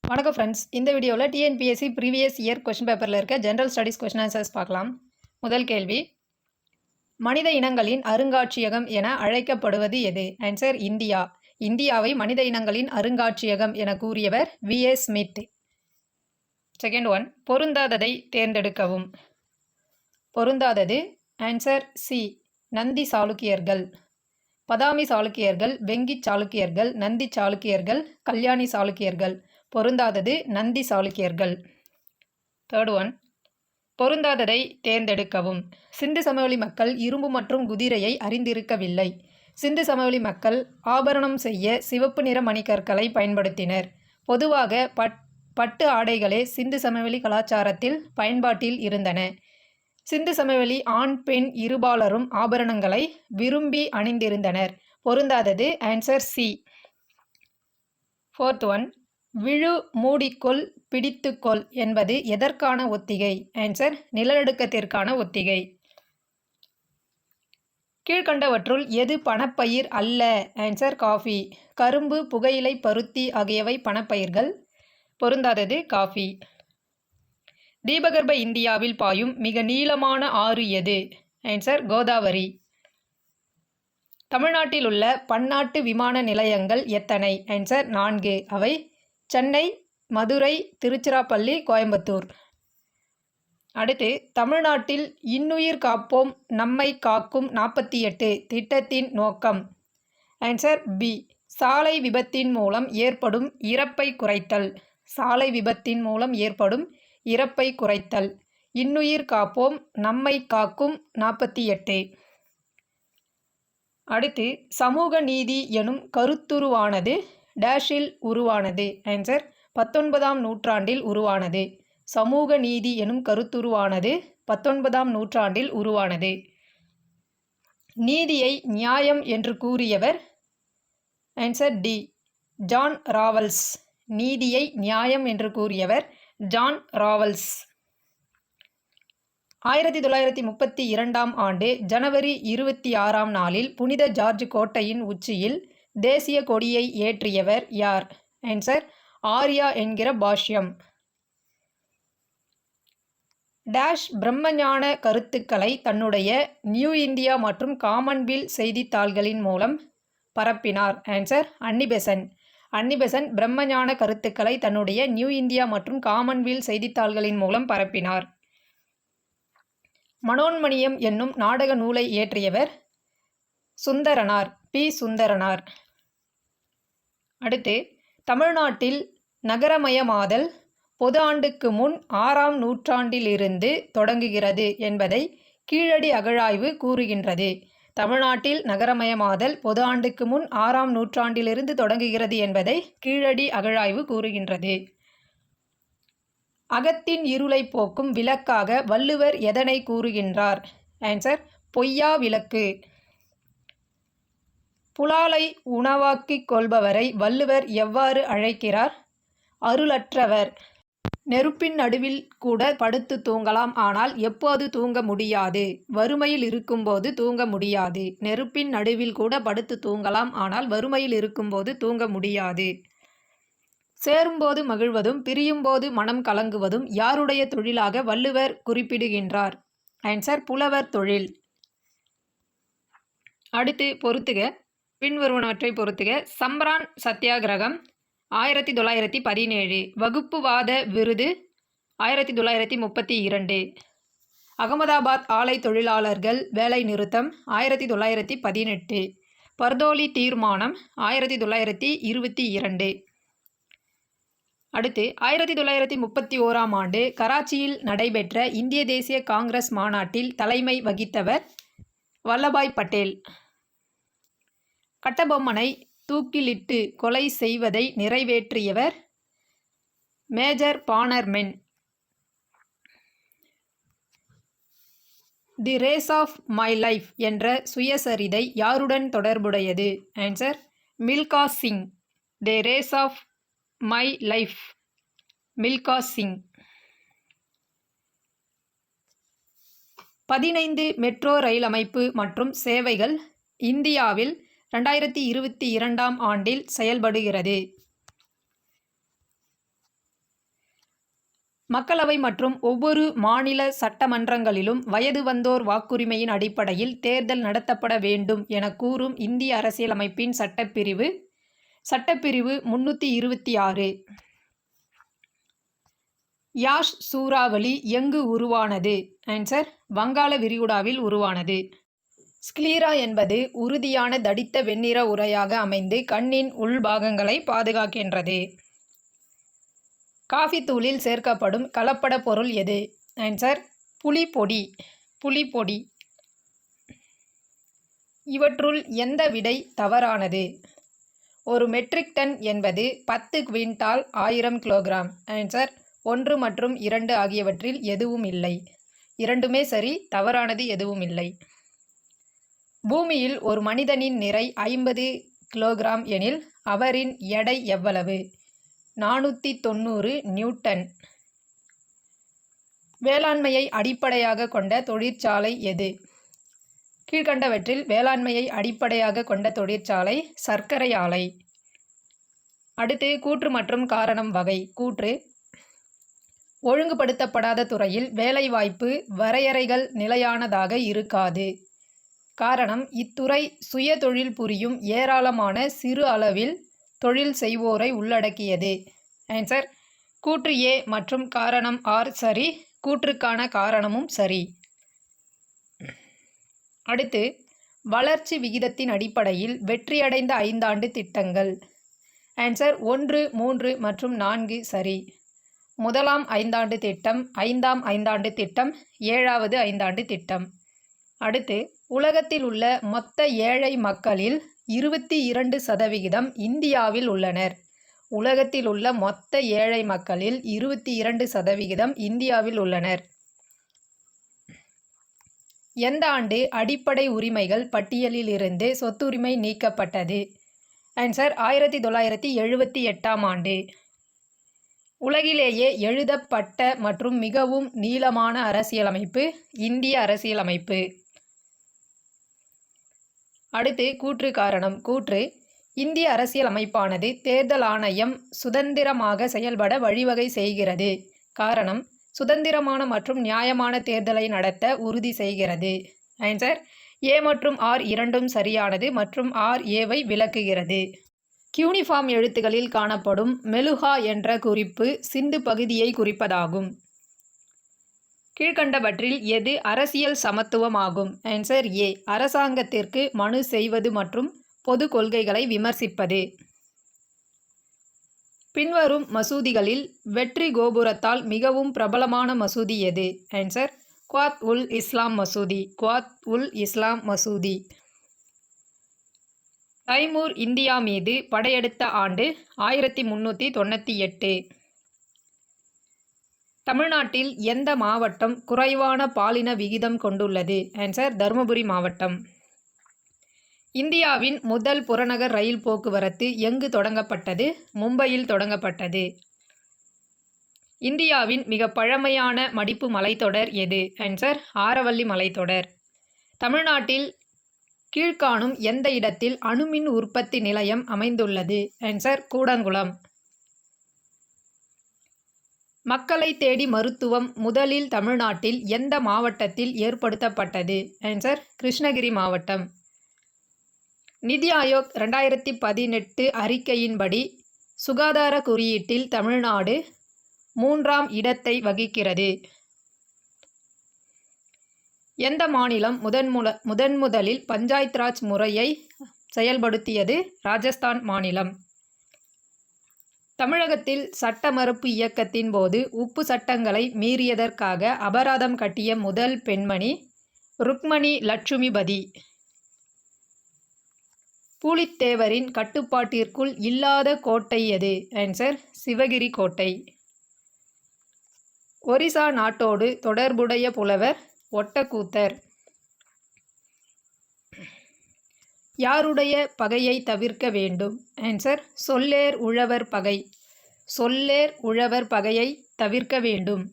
வணக்கம் ஃப்ரெண்ட்ஸ். இந்த வீடியோவில் டிஎன்பிஎஸ்சி ப்ரீவியஸ் இயர் கொஸ்டின் பேப்பரில் இருக்க ஜென்ரல் ஸ்டடீஸ் கொஸ்டின் ஆன்சர்ஸ் பார்க்கலாம். முதல் கேள்வி, மனித இனங்களின் அருங்காட்சியகம் என அழைக்கப்படுவது எது? Answer India. இந்தியாவை மனித இனங்களின் அருங்காட்சியகம் என கூறியவர் V.A. ஸ்மித். செகண்ட் ஒன், பொருந்தாததை தேர்ந்தெடுக்கவும். பொருந்தாதது ஆன்சர் சி, நந்தி சாளுக்கியர்கள். பதாமி சாளுக்கியர்கள், வெங்கி சாளுக்கியர்கள், நந்தி சாளுக்கியர்கள், கல்யாணி சாளுக்கியர்கள். பொருந்தாதது நந்தி சாளுக்கியர்கள். தேர்ட் ஒன், பொருந்தாததை தேர்ந்தெடுக்கவும். சிந்து சமவெளி மக்கள் இரும்பு மற்றும் குதிரையை அறிந்திருக்கவில்லை. சிந்து சமவெளி மக்கள் ஆபரணம் செய்ய சிவப்பு நிற மணிக்கற்களை பயன்படுத்தினர். பொதுவாக பட்டு ஆடைகளே சிந்து சமவெளி கலாச்சாரத்தில் பயன்பாட்டில் இருந்தன. சிந்து சமவெளி ஆண் பெண் இருபாலரும் ஆபரணங்களை விரும்பி அணிந்திருந்தனர். பொருந்தாதது ஆன்சர் சி. ஃபோர்த் ஒன், விழு மூடிக்கொள் பிடித்துக்கொள் என்பது எதற்கான ஒத்திகை? ஆன்சர் நிலநடுக்கத்திற்கான ஒத்திகை. கீழ்கண்டவற்றுள் எது பணப்பயிர் அல்ல? Answer coffee. கரும்பு, புகையிலை, பருத்தி ஆகியவை பணப்பயிர்கள். பொருந்தாதது காஃபி. தீபகற்ப இந்தியாவில் பாயும் மிக நீளமான ஆறு எது? ஆன்சர் கோதாவரி. தமிழ்நாட்டில் உள்ள பன்னாட்டு விமான நிலையங்கள் எத்தனை? ஆன்சர் 4. அவை சென்னை, மதுரை, திருச்சிராப்பள்ளி, கோயம்புத்தூர். அடுத்து, தமிழ்நாட்டில் இன்னுயிர் காப்போம் நம்மை காக்கும் 48 திட்டத்தின் நோக்கம். ஆன்சர் பி, சாலை விபத்தின் மூலம் ஏற்படும் இறப்பை குறைத்தல். சாலை விபத்தின் மூலம் ஏற்படும் இறப்பை குறைத்தல். இன்னுயிர் காப்போம் நம்மை காக்கும் 48. அடுத்து, சமூக நீதி எனும் கருத்துருவானது டேஷில் உருவானது. ஆன்சர் 19ஆம் நூற்றாண்டில் உருவானது. சமூக நீதி எனும் கருத்துருவானது 19ஆம் நூற்றாண்டில் உருவானது. நீதியை நியாயம் என்று கூறியவர்? Answer D, John Rawls. நீதியை நியாயம் என்று கூறியவர் ஜான் ராவல்ஸ். 1932ஆம் ஆண்டு ஜனவரி 26ஆம் நாளில் புனித ஜார்ஜ் கோட்டையின் உச்சியில் தேசிய கொடியை ஏற்றியவர் யார்? ஆன்சர் ஆர்யா என்கிற பாஷ்யம். டேஷ் பிரம்மஞான கருத்துக்களை தன்னுடைய நியூ இந்தியா மற்றும் காமன்வெல்த் செய்தித்தாள்களின் மூலம் பரப்பினார். Answer Annie Besant. அன்னிபெசன்ட் பிரம்மஞான கருத்துக்களை தன்னுடைய நியூ இந்தியா மற்றும் காமன்வெல்த் செய்தித்தாள்களின் மூலம் பரப்பினார். மனோன்மணியம் என்னும் நாடக நூலை இயற்றியவர்? சுந்தரனார், பி. சுந்தரனார். அடுத்து, தமிழ்நாட்டில் நகரமயமாதல் பொது ஆண்டுக்கு முன் 6ஆம் நூற்றாண்டிலிருந்து தொடங்குகிறது என்பதை கீழடி அகழாய்வு கூறுகின்றது. தமிழ்நாட்டில் நகரமயமாதல் பொது ஆண்டுக்கு முன் 6ஆம் நூற்றாண்டிலிருந்து தொடங்குகிறது என்பதை கீழடி அகழாய்வு கூறுகின்றது. அகத்தின் இருளை போக்கும் விளக்காக வள்ளுவர் எதனை கூறுகின்றார்? ஆன்சர் பொய்யா விளக்கு. புலாலை உணவாக்கிக் கொள்பவரை வள்ளுவர் எவ்வாறு அழைக்கிறார்? அருளற்றவர். நெருப்பின் நடுவில் கூட படுத்து தூங்கலாம், ஆனால் எப்போது தூங்க முடியாது? வறுமையில் இருக்கும்போது தூங்க முடியாது. நெருப்பின் நடுவில் கூட படுத்து தூங்கலாம், ஆனால் வறுமையில் இருக்கும்போது தூங்க முடியாது. சேரும்போது மகிழ்வதும் பிரியும்போது மனம் கலங்குவதும் யாருடைய தொழிலாக வள்ளுவர் குறிப்பிடுகின்றார்? ஆன்சர் புலவர் தொழில். அடுத்து பொறுத்துக, பின்வருவனவற்றை பொறுத்துக. சம்பரான் சத்தியாகிரகம் 1917. வகுப்புவாத விருது 1932. அகமதாபாத் ஆலை தொழிலாளர்கள் வேலை நிறுத்தம் 1918. பர்தோலி தீர்மானம் 1922. அடுத்து, 1931ஆம் ஆண்டு கராச்சியில் நடைபெற்ற இந்திய தேசிய காங்கிரஸ் மாநாட்டில் தலைமை வகித்தவர்? வல்லபாய் பட்டேல். கட்டபொம்மனை தூக்கிலிட்டு கொலை செய்வதை நிறைவேற்றியவர்? Major Bannerman. The race of my life என்ற சுயசரிதை யாருடன் தொடர்புடையது? Answer Milkha Singh. The race of my life, Milkha Singh. 15 metro rail அமைப்பு மற்றும் சேவைகள் இந்தியாவில் 2022ஆம் ஆண்டில் செயல்படுகிறது. மக்களவை மற்றும் ஒவ்வொரு மாநில சட்டமன்றங்களிலும் வயது வந்தோர் வாக்குரிமையின் அடிப்படையில் தேர்தல் நடத்தப்பட வேண்டும் என கூறும் இந்திய அரசியலமைப்பின் சட்டப்பிரிவு 326. யாஷ் சூறாவளி எங்கு உருவானது? ஆன்சர் வங்காள விரிகுடாவில் உருவானது. ஸ்க்லீரா என்பது உறுதியான தடித்த வெண்ணிற உறையாக அமைந்து கண்ணின் உள்பாகங்களை பாதுகாக்கின்றது. காஃபி தூளில் சேர்க்கப்படும் கலப்பட பொருள் எது? ஆன்சர் புளிப்பொடி. இவற்றுள் எந்த விடை தவறானது? ஒரு மெட்ரிக் டன் என்பது 10 குவிண்டால் 1000 கிலோகிராம். ஆன்சர் 1 மற்றும் 2 ஆகியவற்றில் எதுவும் இல்லை. இரண்டுமே சரி, தவறானது எதுவும் இல்லை. பூமியில் ஒரு மனிதனின் நிறை 50 கிலோகிராம் எனில் அவரின் எடை எவ்வளவு? 490 நியூட்டன். வேளாண்மையை அடிப்படையாக கொண்ட தொழிற்சாலை எது? கீழ்கண்டவற்றில் வேளாண்மையை அடிப்படையாக கொண்ட தொழிற்சாலை சர்க்கரை ஆலை. அடுத்து கூற்று மற்றும் காரணம் வகை. கூற்று: ஒழுங்குபடுத்தப்படாத துறையில் வேலைவாய்ப்பு வரையறைகள் நிலையானதாக இருக்காது. காரணம்: இத்துறை சுய தொழில் புரியும் ஏராளமான சிறு அளவில் தொழில் செய்வோரை உள்ளடக்கியது. ஆன்சர் கூற்று ஏ மற்றும் காரணம் ஆர் சரி. கூற்றுக்கான காரணமும் சரி. அடுத்து வளர்ச்சி விகிதத்தின் அடிப்படையில் வெற்றியடைந்த 5 ஆண்டு திட்டங்கள். ஆன்சர் 1, 3 மற்றும் 4 சரி. முதலாம் 5 ஆண்டு திட்டம், 5ஆம் 5 ஆண்டு திட்டம், 7வது 5 ஆண்டு திட்டம். அடுத்து உலகத்தில் உள்ள மொத்த ஏழை மக்களில் 22% இந்தியாவில் உள்ளனர். உலகத்தில் உள்ள மொத்த ஏழை மக்களில் 22% இந்தியாவில் உள்ளனர். எந்த ஆண்டு அடிப்படை உரிமைகள் பட்டியலில் இருந்து சொத்துரிமை நீக்கப்பட்டது? ஆன்சர் 1978ஆம் ஆண்டு. உலகிலேயே எழுதப்பட்ட மற்றும் மிகவும் நீளமான அரசியலமைப்பு இந்திய அரசியலமைப்பு. அடுத்து கூற்று காரணம். கூற்று: இந்திய அரசியலமைப்பானது தேர்தல் ஆணையம் சுதந்திரமாக செயல்பட வழிவகை செய்கிறது. காரணம்: சுதந்திரமான மற்றும் நியாயமான தேர்தலை நடத்த உறுதி செய்கிறது. ஆன்சர் ஏ மற்றும் ஆர் இரண்டும் சரியானது மற்றும் ஆர் ஏவை விளக்குகிறது. கியூனிஃபார்ம் எழுத்துக்களில் காணப்படும் மெலுஹா என்ற குறிப்பு சிந்து பகுதியை குறிப்பதாகும். கீழ்கண்டவற்றில் எது அரசியல் சமத்துவம் ஆகும்? Answer A. அரசாங்கத்திற்கு மனு செய்வது மற்றும் பொது கொள்கைகளை விமர்சிப்பது. பின்வரும் மசூதிகளில் வெற்றி கோபுரத்தால் மிகவும் பிரபலமான மசூதி எது? ஆன்சர் குவாத் உல் இஸ்லாம் மசூதி. குவாத் உல் இஸ்லாம் மசூதி. தைமூர் இந்தியா மீது படையெடுத்த ஆண்டு 1398. தமிழ்நாட்டில் எந்த மாவட்டம் குறைவான பாலின விகிதம் கொண்டுள்ளது? ஆன்சர் தருமபுரி மாவட்டம். இந்தியாவின் முதல் புறநகர் ரயில் போக்குவரத்து எங்கு தொடங்கப்பட்டது? மும்பையில் தொடங்கப்பட்டது. இந்தியாவின் மிக பழமையான மடிப்பு மலைத்தொடர் எது? ஆன்சர் ஆரவல்லி மலைத்தொடர். தமிழ்நாட்டில் கீழ்காணும் எந்த இடத்தில் அணுமின் உற்பத்தி நிலையம் அமைந்துள்ளது? ஆன்சர் கூடங்குளம். மக்களை தேடி மருத்துவம் முதலில் தமிழ்நாட்டில் எந்த மாவட்டத்தில் ஏற்படுத்தப்பட்டது? ஆன்சர் கிருஷ்ணகிரி மாவட்டம். நிதி ஆயோக் 2018 அறிக்கையின்படி சுகாதார குறியீட்டில் தமிழ்நாடு 3ஆம் இடத்தை வகிக்கிறது. எந்த மாநிலம் முதன்முதலில் பஞ்சாயத் ராஜ் முறையை செயல்படுத்தியது? ராஜஸ்தான் மாநிலம். தமிழகத்தில் சட்ட மறுப்பு இயக்கத்தின் போது உப்பு சட்டங்களை மீறியதற்காக அபராதம் கட்டிய முதல் பெண்மணி ருக்மணி லட்சுமிபதி. பூலித்தேவரின் கட்டுப்பாட்டிற்குள் இல்லாத கோட்டை எது? ஆன்சர் சிவகிரி கோட்டை. ஒரிசா நாட்டோடு தொடர்புடைய புலவர் ஒட்டக்கூத்தர். யாருடைய பகையை தவிர்க்க வேண்டும்? ஆன்சர் சொல்லேர் உழவர் பகை. சொல்லேர் உழவர் பகையை தவிர்க்க வேண்டும்.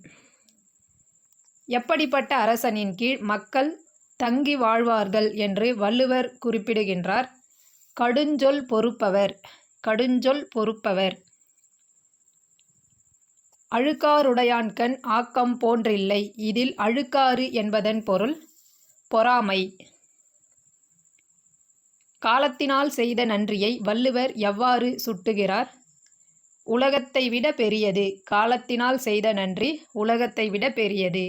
எப்படிப்பட்ட அரசனின் கீழ் மக்கள் தங்கி வாழ்வார்கள் என்று வள்ளுவர் குறிப்பிடுகின்றார்? கடுஞ்சொல் பொறுப்பவர். கடுஞ்சொல் பொறுப்பவர். அழுக்காறுடையான்கண் ஆக்கம் போன்றில்லை. இதில் அழுக்காறு என்பதன் பொருள் பொறாமை. காலத்தினால் செய்த நன்றியை வள்ளுவர் எவ்வாறு சுட்டுகிறார்? உலகத்தை விட பெரியது. காலத்தினால் செய்த நன்றி உலகத்தை விட பெரியது.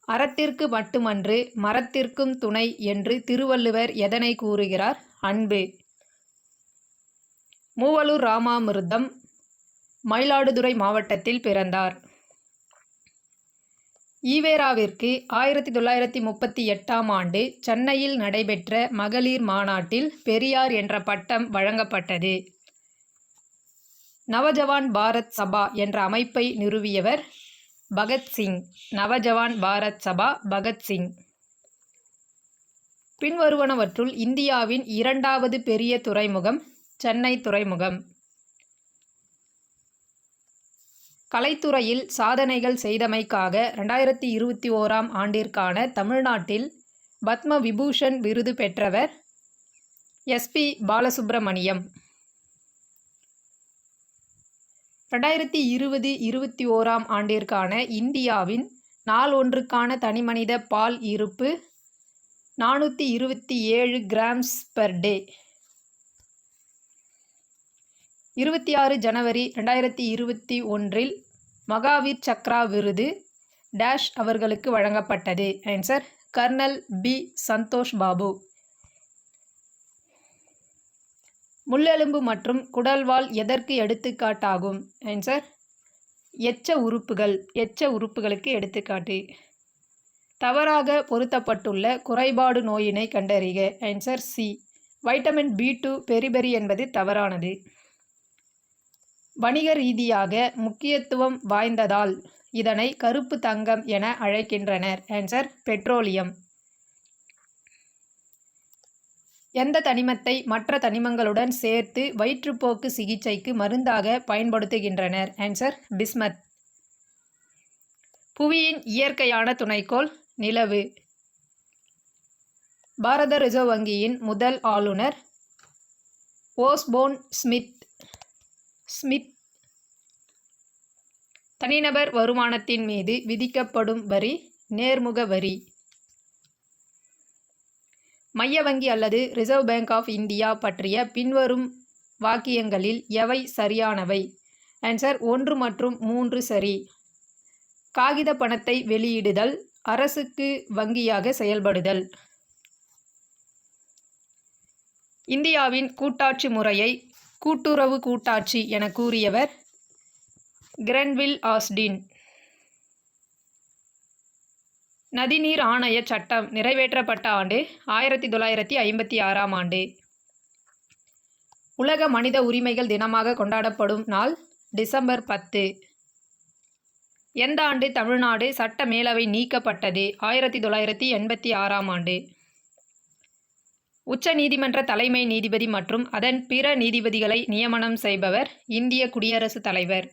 அறத்திற்கு மட்டுமன்று மரத்திற்கும் துணை என்று திருவள்ளுவர் எதனை கூறுகிறார்? அன்பு. மூவலூர் ராமாமிர்தம் மயிலாடுதுறை மாவட்டத்தில் பிறந்தார். ஈவேராவிற்கு 1938ஆம் ஆண்டு சென்னையில் நடைபெற்ற மகளிர் மாநாட்டில் பெரியார் என்ற பட்டம் வழங்கப்பட்டது. நவஜவான் பாரத் சபா என்ற அமைப்பை நிறுவியவர் பகத்சிங். நவஜவான் பாரத் சபா பகத்சிங். பின்வருவனவற்றுள் இந்தியாவின் 2வது பெரிய துறைமுகம் சென்னை துறைமுகம். கலைத்துறையில் சாதனைகள் செய்தமைக்காக 2021ஆம் ஆண்டிற்கான தமிழ்நாட்டில் பத்ம விபூஷன் விருது பெற்றவர் எஸ்.பி. பாலசுப்ரமணியம். 2020-21ஆம் ஆண்டிற்கான இந்தியாவின் நாளொன்றுக்கான தனிமனித பால் இருப்பு 427 கிராம்ஸ் பெர் டே. 26 ஜனவரி 2021இல் மகாவீர் சக்ரா விருது டேஷ் அவர்களுக்கு வழங்கப்பட்டது. Answer colonel B. Santosh Babu. முள்ளெலும்பு மற்றும் குடல்வால் எதற்கு எடுத்துக்காட்டாகும்? ஆன்சர் எச்ச உறுப்புகள். எச்ச உறுப்புகளுக்கு எடுத்துக்காட்டு. தவறாக பொருத்தப்பட்டுள்ள குறைபாடு நோயினை கண்டறிக. Answer C. Vitamin B2 beriberi என்பது தவறானது. வணிக ரீதியாக முக்கியத்துவம் வாய்ந்ததால் இதனை கருப்பு தங்கம் என அழைக்கின்றனர். Answer petroleum. எந்த தனிமத்தை மற்ற தனிமங்களுடன் சேர்த்து வயிற்றுப்போக்கு சிகிச்சைக்கு மருந்தாக பயன்படுத்துகின்றனர்? Answer bismuth. புவியின் இயற்கையான துணைக்கோள் நிலவு. பாரத ரிசர்வ் வங்கியின் முதல் ஆளுநர் ஓஸ்போன் ஸ்மித். தனிநபர் வருமானத்தின் மீது விதிக்கப்படும் வரி நேர்முக வரி. மைய வங்கி அல்லது ரிசர்வ் பேங்க் ஆஃப் இந்தியா பற்றிய பின்வரும் வாக்கியங்களில் எவை சரியானவை? ஆன்சர் 1 மற்றும் 3 சரி. காகித பணத்தை வெளியிடுதல் அரசுக்கு வங்கியாக செயல்படுதல். இந்தியாவின் கூட்டாட்சி முறையை கூட்டுறவு கூட்டாட்சி என கூறியவர் கிரென்வில் ஆஸ்டின். நதிநீர் ஆணைய சட்டம் நிறைவேற்றப்பட்ட ஆண்டு 1956ஆம் ஆண்டு. உலக மனித உரிமைகள் தினமாக கொண்டாடப்படும் நாள் டிசம்பர் 10. எந்த ஆண்டு தமிழ்நாடு சட்ட மேலவை நீக்கப்பட்டது? 1986ஆம் ஆண்டு. உச்ச நீதிமன்ற தலைமை நீதிபதி மற்றும் அதன் பிற நீதிபதிகளை நியமனம் செய்பவர் இந்திய குடியரசுத் தலைவர்.